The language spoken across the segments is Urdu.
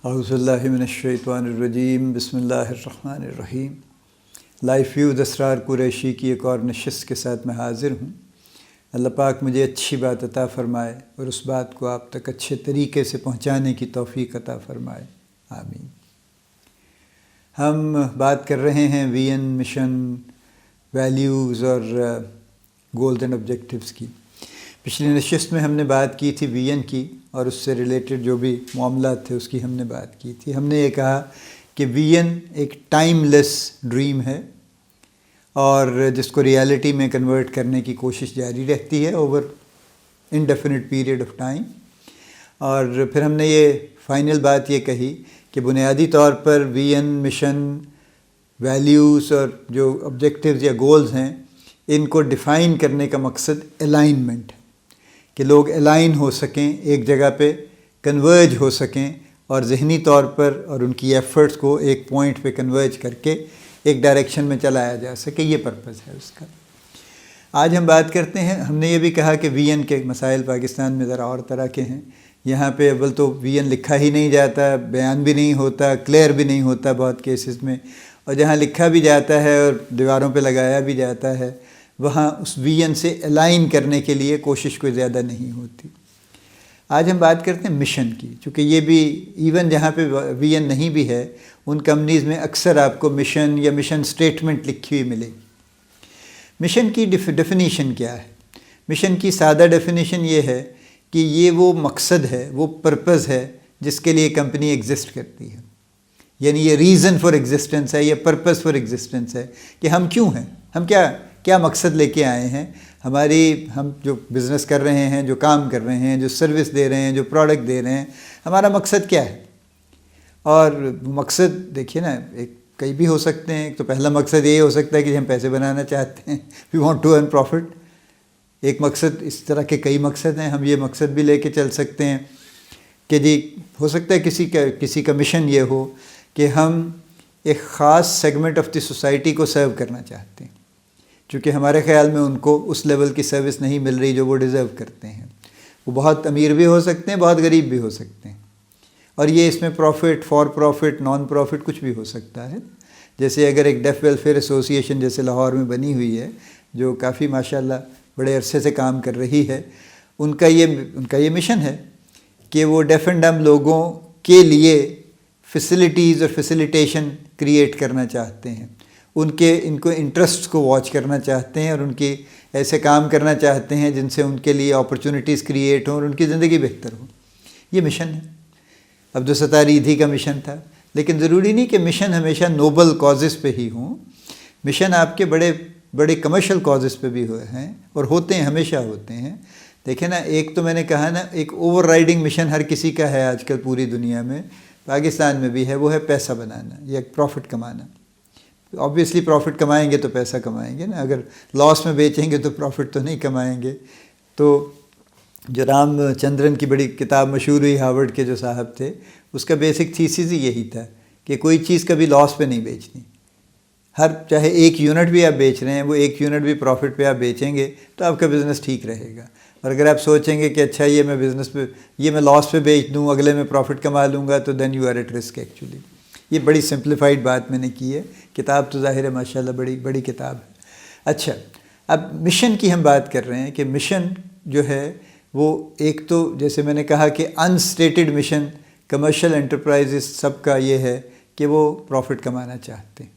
اعوذ باللہ من الشیطان الرجیم، بسم اللہ الرحمن الرحیم۔ لائف ویو اسرار قریشی کی ایک اور نشست کے ساتھ میں حاضر ہوں۔ اللہ پاک مجھے اچھی بات عطا فرمائے اور اس بات کو آپ تک اچھے طریقے سے پہنچانے کی توفیق عطا فرمائے، آمین۔ ہم بات کر رہے ہیں وی این مشن، ویلیوز اور گولز اینڈ آبجیکٹیوز کی۔ پچھلی نشست میں ہم نے بات کی تھی وی این کی، اور اس سے ریلیٹڈ جو بھی معاملات تھے اس کی ہم نے بات کی تھی۔ ہم نے یہ کہا کہ وی این ایک ٹائم لیس ڈریم ہے اور جس کو ریالٹی میں کنورٹ کرنے کی کوشش جاری رہتی ہے over indefinite period of time. اور پھر ہم نے یہ فائنل بات یہ کہی کہ بنیادی طور پر وی این مشن، ویلیوز اور جو آبجیکٹیوز یا گولز ہیں، ان کو ڈیفائن کرنے کا مقصد الائنمنٹ ہے، کہ لوگ الائن ہو سکیں، ایک جگہ پہ کنورج ہو سکیں اور ذہنی طور پر اور ان کی ایفرٹس کو ایک پوائنٹ پہ کنورج کر کے ایک ڈائریکشن میں چلایا جا سکے، یہ پرپز ہے اس کا۔ آج ہم بات کرتے ہیں، ہم نے یہ بھی کہا کہ وی این کے مسائل پاکستان میں ذرا اور طرح کے ہیں۔ یہاں پہ اول تو وی این لکھا ہی نہیں جاتا، بیان بھی نہیں ہوتا، کلیئر بھی نہیں ہوتا بہت کیسز میں، اور جہاں لکھا بھی جاتا ہے اور دیواروں پہ لگایا بھی جاتا ہے وہاں اس وی این سے الائن کرنے کے لیے کوشش کوئی زیادہ نہیں ہوتی۔ آج ہم بات کرتے ہیں مشن کی، چونکہ یہ بھی ایون جہاں پہ وی این نہیں بھی ہے ان کمپنیز میں اکثر آپ کو مشن یا مشن سٹیٹمنٹ لکھی ہوئی ملے گی۔ مشن کی ڈیفینیشن کیا ہے؟ مشن کی سادہ ڈیفینیشن یہ ہے کہ یہ وہ مقصد ہے، وہ پرپز ہے جس کے لیے کمپنی ایگزسٹ کرتی ہے، یعنی یہ ریزن فار ایگزسٹنس ہے، یہ پرپز فار ایگزسٹنس ہے کہ ہم کیوں ہیں، ہم کیا مقصد لے کے آئے ہیں، ہم جو بزنس کر رہے ہیں، جو کام کر رہے ہیں، جو سروس دے رہے ہیں، جو پروڈکٹ دے رہے ہیں، ہمارا مقصد کیا ہے۔ اور مقصد دیکھیے نا، کئی بھی ہو سکتے ہیں۔ ایک تو پہلا مقصد یہ ہو سکتا ہے کہ ہم پیسے بنانا چاہتے ہیں، we want to earn profit. ایک مقصد، اس طرح کے کئی مقصد ہیں، ہم یہ مقصد بھی لے کے چل سکتے ہیں کہ جی ہو سکتا ہے کسی کا مشن یہ ہو کہ ہم ایک خاص سیگمنٹ آف دی سوسائٹی کو سرو کرنا چاہتے ہیں، چونکہ ہمارے خیال میں ان کو اس لیول کی سروس نہیں مل رہی جو وہ ڈیزرو کرتے ہیں۔ وہ بہت امیر بھی ہو سکتے ہیں، بہت غریب بھی ہو سکتے ہیں، اور یہ اس میں profit, for profit, non profit کچھ بھی ہو سکتا ہے۔ جیسے اگر ایک ڈیف ویلفیئر ایسوسی ایشن جیسے لاہور میں بنی ہوئی ہے، جو کافی ماشاءاللہ بڑے عرصے سے کام کر رہی ہے، ان کا یہ مشن ہے کہ وہ ڈیف اینڈ ڈمب لوگوں کے لیے فیسلٹیز اور فیسیلیٹیشن کریٹ کرنا چاہتے ہیں، ان کو انٹرسٹ کو واچ کرنا چاہتے ہیں اور ان کے ایسے کام کرنا چاہتے ہیں جن سے ان کے لیے اپرچونٹیز کریٹ ہوں اور ان کی زندگی بہتر ہو۔ یہ مشن ہے۔ عبدالستار ایدھی کا مشن تھا، لیکن ضروری نہیں کہ مشن ہمیشہ نوبل کازز پہ ہی ہوں۔ مشن آپ کے بڑے کمرشل کازز پہ بھی ہوئے ہیں اور ہوتے ہیں، ہمیشہ ہوتے ہیں۔ دیکھیں نا، ایک تو میں نے کہا نا، ایک اوور رائڈنگ مشن ہر کسی کا ہے آج کل پوری دنیا میں، پاکستان میں بھی ہے، وہ ہے پیسہ بنانا یا پروفٹ کمانا۔ آبویسلی پروفٹ کمائیں گے تو پیسہ کمائیں گے نا، اگر لاس میں بیچیں گے تو پروفٹ تو نہیں کمائیں گے۔ تو جو رام چندرن کی بڑی کتاب مشہور ہوئی، ہارورڈ کے جو صاحب تھے، اس کا بیسک تھیسس ہی یہی تھا کہ کوئی چیز کبھی لاس پہ نہیں بیچنی۔ چاہے ایک یونٹ بھی آپ بیچ رہے ہیں، وہ ایک یونٹ بھی پروفٹ پہ آپ بیچیں گے تو آپ کا بزنس ٹھیک رہے گا۔ اور اگر آپ سوچیں گے کہ اچھا یہ میں لاس پہ بیچ دوں، اگلے میں پروفٹ کما لوں گا، تو then you are at risk actually. یہ بڑی سمپلیفائڈ بات میں نے کی ہے، کتاب تو ظاہر ہے ماشاءاللہ بڑی کتاب ہے۔ اچھا، اب مشن کی ہم بات کر رہے ہیں کہ مشن جو ہے وہ ایک تو جیسے میں نے کہا کہ انسٹیٹڈ مشن کمرشل انٹرپرائزز سب کا یہ ہے کہ وہ پروفٹ کمانا چاہتے ہیں،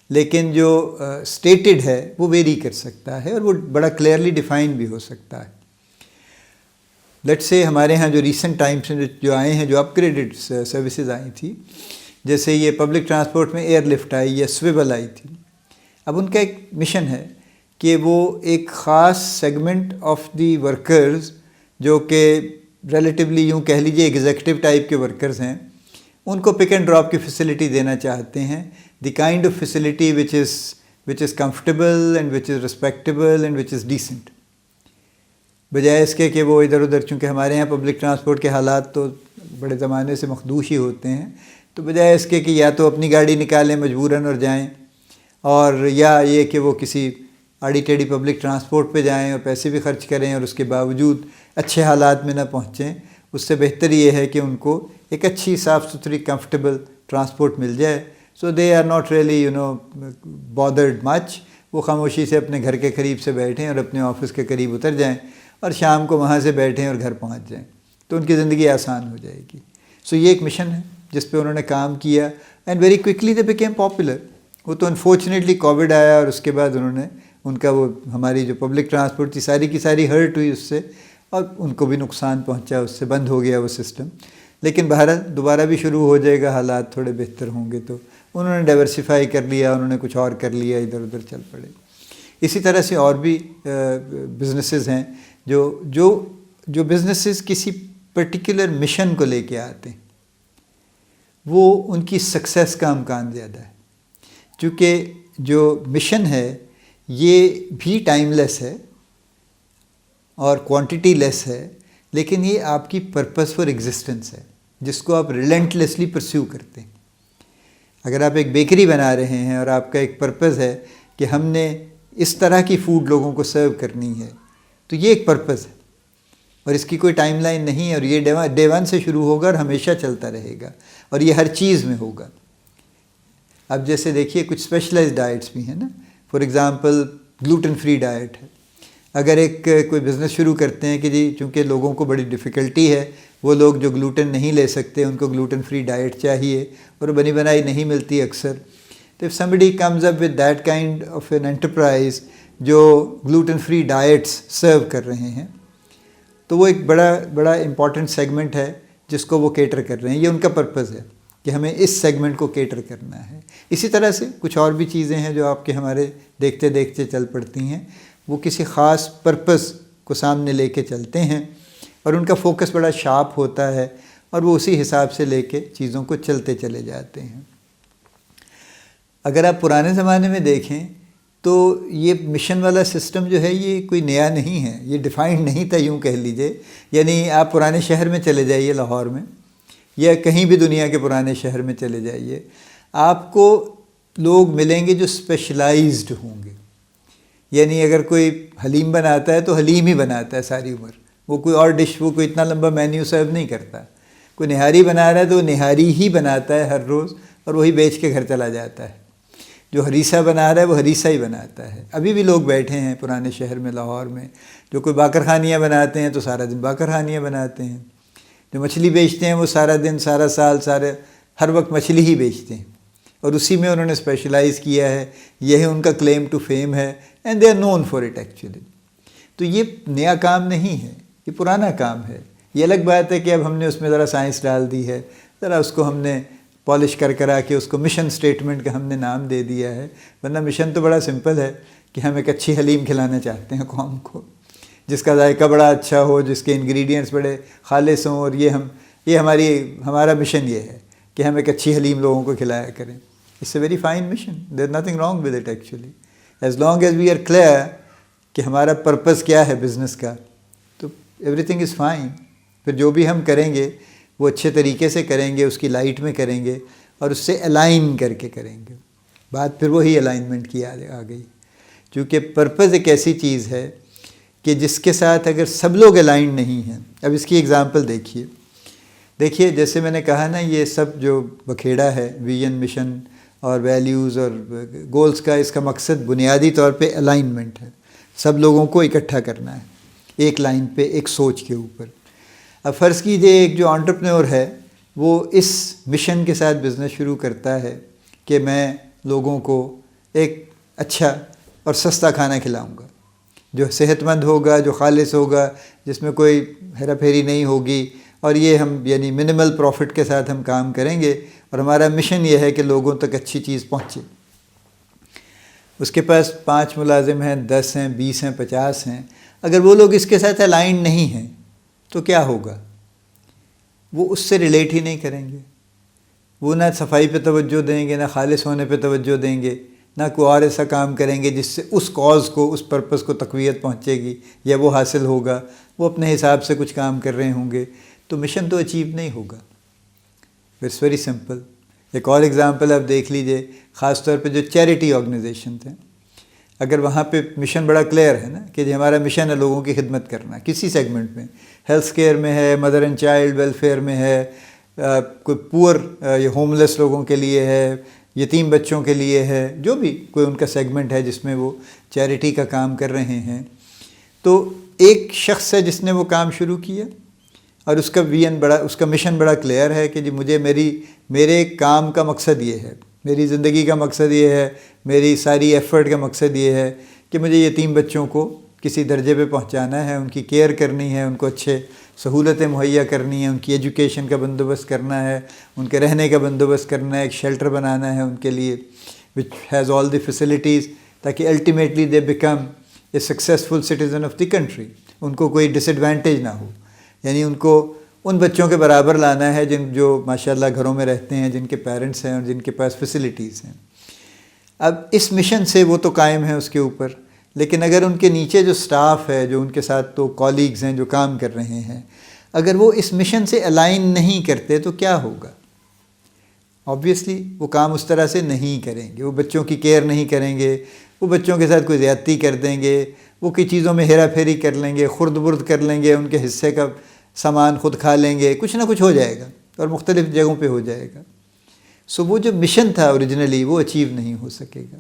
لیکن جو اسٹیٹڈ ہے وہ ویری کر سکتا ہے اور وہ بڑا کلیئرلی ڈیفائن بھی ہو سکتا ہے۔ لیٹس سے ہمارے ہاں جو ریسنٹ ٹائمس میں جو آئے ہیں، جو اپ گریڈڈ سروسز آئی تھی، جیسے یہ پبلک ٹرانسپورٹ میں ایئر لفٹ آئی یا سویبل آئی تھی، اب ان کا ایک مشن ہے کہ وہ ایک خاص سیگمنٹ آف دی ورکرز جو کہ ریلیٹیولی یوں کہہ لیجیے ایگزیکٹو ٹائپ کے ورکرز ہیں، ان کو پک اینڈ ڈراپ کی فیسلٹی دینا چاہتے ہیں، the kind of facility which is comfortable and which is respectable and which is decent, بجائے اس کے کہ وہ ادھر ادھر، چونکہ ہمارے یہاں پبلک ٹرانسپورٹ کے حالات تو بڑے زمانے سے مخدوش ہی ہوتے ہیں، تو بجائے اس کے کہ یا تو اپنی گاڑی نکالیں مجبوراً اور جائیں، اور یا یہ کہ وہ کسی آڑی ٹیڑھی پبلک ٹرانسپورٹ پہ جائیں اور پیسے بھی خرچ کریں اور اس کے باوجود اچھے حالات میں نہ پہنچیں، اس سے بہتر یہ ہے کہ ان کو ایک اچھی صاف ستھری کمفرٹیبل ٹرانسپورٹ مل جائے. So they are not really bothered much. وہ خاموشی سے اپنے گھر کے قریب سے بیٹھیں اور اپنے آفس کے قریب اتر جائیں اور شام کو وہاں سے بیٹھیں اور گھر پہنچ جائیں, تو ان کی زندگی آسان ہو جائے گی. سو یہ ایک مشن ہے جس پہ انہوں نے کام کیا, and very quickly they became popular. وہ تو انفارچونیٹلی کووڈ آیا اور اس کے بعد انہوں نے ان کا وہ ہماری جو پبلک ٹرانسپورٹ تھی ساری کی ساری ہرٹ ہوئی اس سے, اور ان کو بھی نقصان پہنچا, اس سے بند ہو گیا وہ سسٹم. لیکن بہرحال دوبارہ بھی شروع ہو جائے گا, حالات تھوڑے بہتر ہوں گے تو. انہوں نے ڈائیورسیفائی کر لیا, انہوں نے کچھ اور کر لیا, ادھر ادھر چل پڑے. اسی طرح سے اور بھی بزنسز ہیں جو بزنسز کسی پرٹیکولر مشن کو لے کے آتے ہیں, وہ ان کی سکسیس کا امکان زیادہ ہے. چونکہ جو مشن ہے یہ بھی ٹائم لیس ہے اور کوانٹٹی لیس ہے, لیکن یہ آپ کی پرپس فار ایگزسٹنس ہے جس کو آپ ریلنٹلیسلی پرسیو کرتے ہیں. اگر آپ ایک بیکری بنا رہے ہیں اور آپ کا ایک پرپز ہے کہ ہم نے اس طرح کی فوڈ لوگوں کو سرو کرنی ہے, تو یہ ایک پرپز ہے اور اس کی کوئی ٹائم لائن نہیں ہے, اور یہ ڈے ون سے شروع ہوگا اور ہمیشہ چلتا رہے گا, اور یہ ہر چیز میں ہوگا. اب جیسے دیکھیے کچھ اسپیشلائز ڈائٹس بھی ہیں نا, for example gluten free diet ہے. اگر کوئی بزنس شروع کرتے ہیں کہ جی چونکہ لوگوں کو بڑی ڈیفیکلٹی ہے, وہ لوگ جو گلوٹن نہیں لے سکتے ان کو گلوٹن فری ڈائٹ چاہیے اور بنی بنائی نہیں ملتی اکثر, تو if somebody comes up with that kind of an enterprise جو گلوٹن فری ڈائٹس سرو کر رہے ہیں, تو وہ ایک بڑا امپورٹنٹ سیگمنٹ ہے جس کو وہ کیٹر کر رہے ہیں. یہ ان کا پرپز ہے کہ ہمیں اس سیگمنٹ کو کیٹر کرنا ہے. اسی طرح سے کچھ اور بھی چیزیں ہیں جو آپ کے ہمارے دیکھتے دیکھتے چل پڑتی ہیں, وہ کسی خاص پرپز کو سامنے لے کے چلتے ہیں اور ان کا فوکس بڑا شارپ ہوتا ہے, اور وہ اسی حساب سے لے کے چیزوں کو چلتے چلے جاتے ہیں. اگر آپ پرانے زمانے میں دیکھیں تو یہ مشن والا سسٹم جو ہے یہ کوئی نیا نہیں ہے, یہ ڈیفائنڈ نہیں تھا یوں کہہ لیجئے. یعنی آپ پرانے شہر میں چلے جائیے, لاہور میں یا کہیں بھی دنیا کے پرانے شہر میں چلے جائیے, آپ کو لوگ ملیں گے جو اسپیشلائزڈ ہوں گے. یعنی اگر کوئی حلیم بناتا ہے تو حلیم ہی بناتا ہے ساری عمر, وہ کوئی اور ڈش, وہ کوئی اتنا لمبا مینیو سرو نہیں کرتا. کوئی نہاری بنا رہا ہے تو وہ نہاری ہی بناتا ہے ہر روز اور وہی بیچ کے گھر چلا جاتا ہے. جو ہریسہ بنا رہا ہے وہ ہریسہ ہی بناتا ہے. ابھی بھی لوگ بیٹھے ہیں پرانے شہر میں لاہور میں جو کوئی باقر خانیاں بناتے ہیں تو سارا دن باقر خانیاں بناتے ہیں. جو مچھلی بیچتے ہیں وہ سارا دن سارا سال ہر وقت مچھلی ہی بیچتے ہیں, اور اسی میں انہوں نے اسپیشلائز کیا ہے. یہ ان کا کلیم ٹو فیم ہے, and they are known for it actually. تو یہ نیا کام نہیں ہے, یہ پرانا کام ہے. یہ الگ بات ہے کہ اب ہم نے اس میں ذرا سائنس ڈال دی ہے, ذرا اس کو ہم نے پالش کرا کے اس کو مشن سٹیٹمنٹ کا ہم نے نام دے دیا ہے. ورنہ مشن تو بڑا سمپل ہے کہ ہم ایک اچھی حلیم کھلانا چاہتے ہیں قوم کو, جس کا ذائقہ بڑا اچھا ہو, جس کے انگریڈینٹس بڑے خالص ہوں, اور یہ ہمارا مشن یہ ہے کہ ہم ایک اچھی حلیم لوگوں کو کھلایا کریں. It's a very fine mission, there is nothing wrong with it actually, as long as we are clear کہ ہمارا پرپز کیا ہے بزنس کا, تو ایوری تھنگ از فائن. پھر جو بھی ہم کریں گے وہ اچھے طریقے سے کریں گے, اس کی لائٹ میں کریں گے اور اس سے الائن کر کے کریں گے. بات پھر وہی الائنمنٹ کی آ گئی, چونکہ پرپز ایک ایسی چیز ہے کہ جس کے ساتھ اگر سب لوگ الائنڈ نہیں ہیں. اب اس کی ایگزامپل دیکھیے جیسے میں نے کہا نا, یہ سب جو بکھیڑا ہے ویژن مشن اور ویلیوز اور گولز کا, اس کا مقصد بنیادی طور پہ الائنمنٹ ہے. سب لوگوں کو اکٹھا کرنا ہے ایک لائن پہ, ایک سوچ کے اوپر. اب فرض کیجئے ایک جو انٹرپرینور ہے وہ اس مشن کے ساتھ بزنس شروع کرتا ہے کہ میں لوگوں کو ایک اچھا اور سستا کھانا کھلاؤں گا جو صحت مند ہوگا, جو خالص ہوگا, جس میں کوئی ہیرا پھیری نہیں ہوگی, اور یہ ہم یعنی منیمل پروفٹ کے ساتھ ہم کام کریں گے, اور ہمارا مشن یہ ہے کہ لوگوں تک اچھی چیز پہنچے. اس کے پاس 5 ملازم ہیں, 10 ہیں, 20 ہیں, 50 ہیں. اگر وہ لوگ اس کے ساتھ الائنڈ نہیں ہیں تو کیا ہوگا؟ وہ اس سے ریلیٹ ہی نہیں کریں گے. وہ نہ صفائی پہ توجہ دیں گے, نہ خالص ہونے پہ توجہ دیں گے, نہ کوئی اور ایسا کام کریں گے جس سے اس کاز کو, اس پرپس کو تقویت پہنچے گی یا وہ حاصل ہوگا. وہ اپنے حساب سے کچھ کام کر رہے ہوں گے, تو مشن تو اچیو نہیں ہوگا. It's very simple. ایک اور ایگزامپل آپ دیکھ لیجئے, خاص طور پہ جو چیریٹی آرگنائزیشنز ہیں. اگر وہاں پہ مشن بڑا کلیئر ہے نا کہ ہمارا مشن ہے لوگوں کی خدمت کرنا کسی سیگمنٹ میں، ہیلتھ کیئر میں ہے، مدر اینڈ چائلڈ ویلفیئر میں ہے، کوئی پور یا ہوم لیس لوگوں کے لیے ہے، یتیم بچوں کے لیے ہے، جو بھی کوئی ان کا سیگمنٹ ہے جس میں وہ چیریٹی کا کام کر رہے ہیں، تو ایک شخص ہے جس نے وہ کام شروع کیا اور اس کا اس کا مشن بڑا کلیئر ہے کہ جی مجھے میرے کام کا مقصد یہ ہے، میری زندگی کا مقصد یہ ہے، میری ساری ایفرٹ کا مقصد یہ ہے کہ مجھے یتیم بچوں کو کسی درجے پہ پہنچانا ہے، ان کی کیئر کرنی ہے، ان کو اچھے سہولتیں مہیا کرنی ہیں، ان کی ایجوکیشن کا بندوبست کرنا ہے، ان کے رہنے کا بندوبست کرنا ہے، ایک شیلٹر بنانا ہے ان کے لیے which has all the facilities, تاکہ ultimately they become a successful citizen of the country, ان کو کوئی ڈس ایڈوانٹیج نہ ہو، یعنی ان کو ان بچوں کے برابر لانا ہے جو ماشاءاللہ گھروں میں رہتے ہیں، جن کے پیرنٹس ہیں اور جن کے پاس فیسلٹیز ہیں۔ اب اس مشن سے وہ تو قائم ہے اس کے اوپر، لیکن اگر ان کے نیچے جو سٹاف ہے، جو ان کے ساتھ تو کولیگز ہیں جو کام کر رہے ہیں، اگر وہ اس مشن سے الائن نہیں کرتے تو کیا ہوگا؟ آبویسلی وہ کام اس طرح سے نہیں کریں گے، وہ بچوں کی کیئر نہیں کریں گے، وہ بچوں کے ساتھ کوئی زیادتی کر دیں گے، وہ کئی چیزوں میں ہیرا پھیری کر لیں گے، خرد برد کر لیں گے، ان کے حصے کا سامان خود کھا لیں گے، کچھ نہ کچھ ہو جائے گا اور مختلف جگہوں پہ ہو جائے گا۔ سو وہ جو مشن تھا اوریجنلی وہ اچیو نہیں ہو سکے گا۔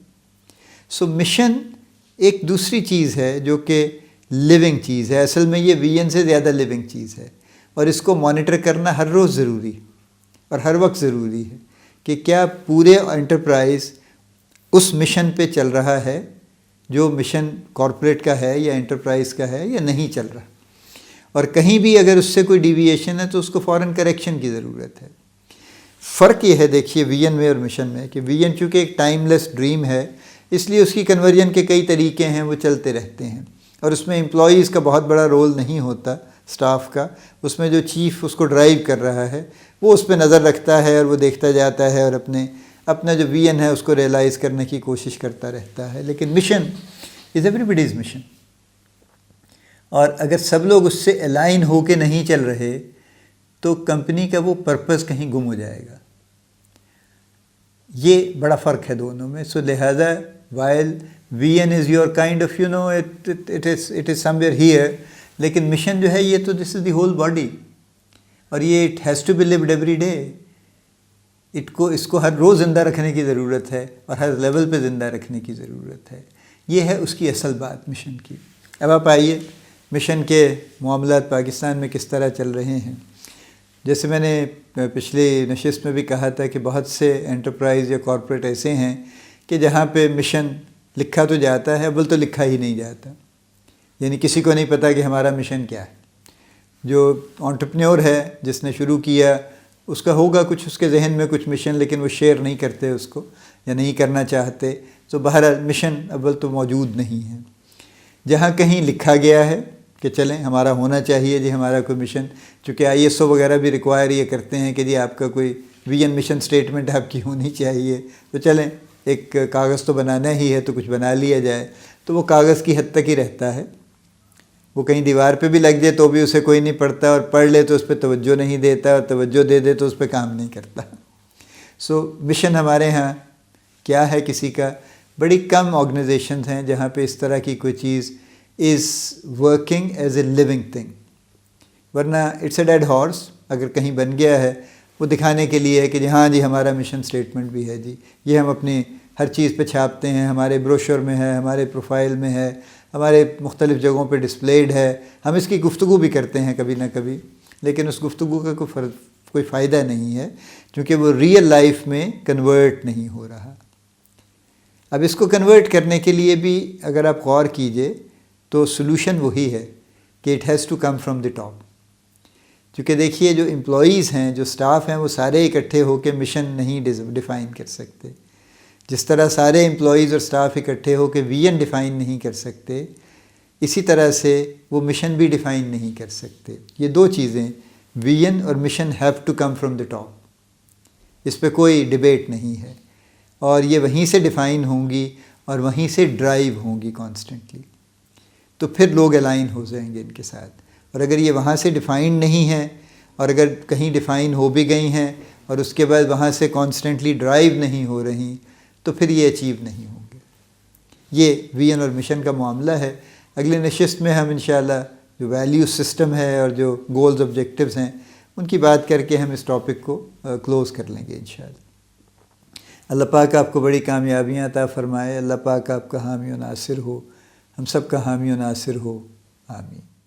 سو مشن ایک دوسری چیز ہے جو کہ لیونگ چیز ہے، اصل میں یہ وی این سے زیادہ لیونگ چیز ہے، اور اس کو مانیٹر کرنا ہر روز ضروری اور ہر وقت ضروری ہے کہ کیا پورے انٹرپرائز اس مشن پہ چل رہا ہے جو مشن کارپوریٹ کا ہے یا انٹرپرائز کا ہے یا نہیں چل رہا، اور کہیں بھی اگر اس سے کوئی ڈیویشن ہے تو اس کو فوراً کریکشن کی ضرورت ہے۔ فرق یہ ہے دیکھیے وی این میں اور مشن میں کہ وی این چونکہ ایک ٹائم لیس ڈریم ہے، اس لیے اس کی کنورژن کے کئی طریقے ہیں، وہ چلتے رہتے ہیں، اور اس میں امپلائیز کا بہت بڑا رول نہیں ہوتا، سٹاف کا، اس میں جو چیف اس کو ڈرائیو کر رہا ہے وہ اس پہ نظر رکھتا ہے اور وہ دیکھتا جاتا ہے اور اپنا جو وی این ہے اس کو ریئلائز کرنے کی کوشش کرتا رہتا ہے۔ لیکن mission is every bodies mission, اور اگر سب لوگ اس سے الائن ہو کے نہیں چل رہے تو کمپنی کا وہ پرپز کہیں گم ہو جائے گا۔ یہ بڑا فرق ہے دونوں میں۔ سو لہذا while we in is your kind of it is somewhere here, لیکن مشن جو ہے یہ تو دس از دی ہول باڈی، اور یہ it has to be lived every day, اس کو ہر روز زندہ رکھنے کی ضرورت ہے اور ہر لیول پہ زندہ رکھنے کی ضرورت ہے۔ یہ ہے اس کی اصل بات مشن کی۔ اب آپ آئیے مشن کے معاملات پاکستان میں کس طرح چل رہے ہیں۔ جیسے میں نے پچھلی نشست میں بھی کہا تھا کہ بہت سے انٹرپرائز یا کارپوریٹ ایسے ہیں کہ جہاں پہ مشن لکھا تو جاتا ہے، اول تو لکھا ہی نہیں جاتا، یعنی کسی کو نہیں پتہ کہ ہمارا مشن کیا ہے۔ جو انٹرپرینیور ہے جس نے شروع کیا اس کا ہوگا کچھ اس کے ذہن میں کچھ مشن، لیکن وہ شیئر نہیں کرتے اس کو یا نہیں کرنا چاہتے، تو بہرحال مشن اول تو موجود نہیں ہے۔ جہاں کہیں لکھا گیا ہے کہ چلیں ہمارا ہونا چاہیے جی ہمارا کوئی مشن، چونکہ آئی ایس او وغیرہ بھی ریکوائر یہ کرتے ہیں کہ جی آپ کا کوئی وی این مشن سٹیٹمنٹ آپ کی ہونی چاہیے، تو چلیں ایک کاغذ تو بنانا ہی ہے تو کچھ بنا لیا جائے، تو وہ کاغذ کی حد تک ہی رہتا ہے، وہ کہیں دیوار پہ بھی لگ جائے تو بھی اسے کوئی نہیں پڑھتا، اور پڑھ لے تو اس پہ توجہ نہیں دیتا، اور توجہ دے دے تو اس پہ کام نہیں کرتا۔ سو مشن ہمارے ہاں کیا ہے کسی کا، بڑی کم آرگنائزیشنز ہیں جہاں پہ اس طرح کی کوئی چیز is working as a living thing, ورنہ اٹس اے ڈیڈ ہارس۔ اگر کہیں بن گیا ہے وہ دکھانے کے لیے ہے کہ جی ہاں جی ہمارا مشن سٹیٹمنٹ بھی ہے جی، یہ ہم اپنی ہر چیز پہ چھاپتے ہیں، ہمارے بروشر میں ہے، ہمارے پروفائل میں ہے، ہمارے مختلف جگہوں پہ ڈسپلیڈ ہے، ہم اس کی گفتگو بھی کرتے ہیں کبھی نہ کبھی، لیکن اس گفتگو کا کوئی فائدہ نہیں ہے کیونکہ وہ ریئل لائف میں کنورٹ نہیں ہو رہا۔ اب اس کو کنورٹ کرنے کے لیے بھی اگر آپ غور کیجئے تو سلوشن وہی ہے کہ it has to come from the top, کیونکہ دیکھیے جو امپلائیز ہیں، جو سٹاف ہیں، وہ سارے اکٹھے ہو کے مشن نہیں ڈیفائن کر سکتے، جس طرح سارے امپلائیز اور سٹاف اکٹھے ہو کے وی این ڈیفائن نہیں کر سکتے، اسی طرح سے وہ مشن بھی ڈیفائن نہیں کر سکتے۔ یہ دو چیزیں وی این اور mission have to come from the top, اس پہ کوئی ڈیبیٹ نہیں ہے، اور یہ وہیں سے ڈیفائن ہوں گی اور وہیں سے ڈرائیو ہوں گی کانسٹنٹلی، تو پھر لوگ الائن ہو جائیں گے ان کے ساتھ۔ اور اگر یہ وہاں سے ڈیفائن نہیں ہے، اور اگر کہیں ڈیفائن ہو بھی گئی ہیں اور اس کے بعد وہاں سے کانسٹنٹلی ڈرائیو نہیں ہو رہی، تو پھر یہ اچیو نہیں ہوں گے۔ یہ وی این اور مشن کا معاملہ ہے۔ اگلے نشست میں ہم انشاءاللہ جو ویلیو سسٹم ہے اور جو گولز آبجیکٹیوز ہیں ان کی بات کر کے ہم اس ٹاپک کو کلوز کر لیں گے انشاءاللہ۔ اللہ پاک آپ کو بڑی کامیابیاں عطا فرمائے، اللہ پاک آپ کا حامی و ناصر ہو، ہم سب کا حامی و ناصر ہو، آمین۔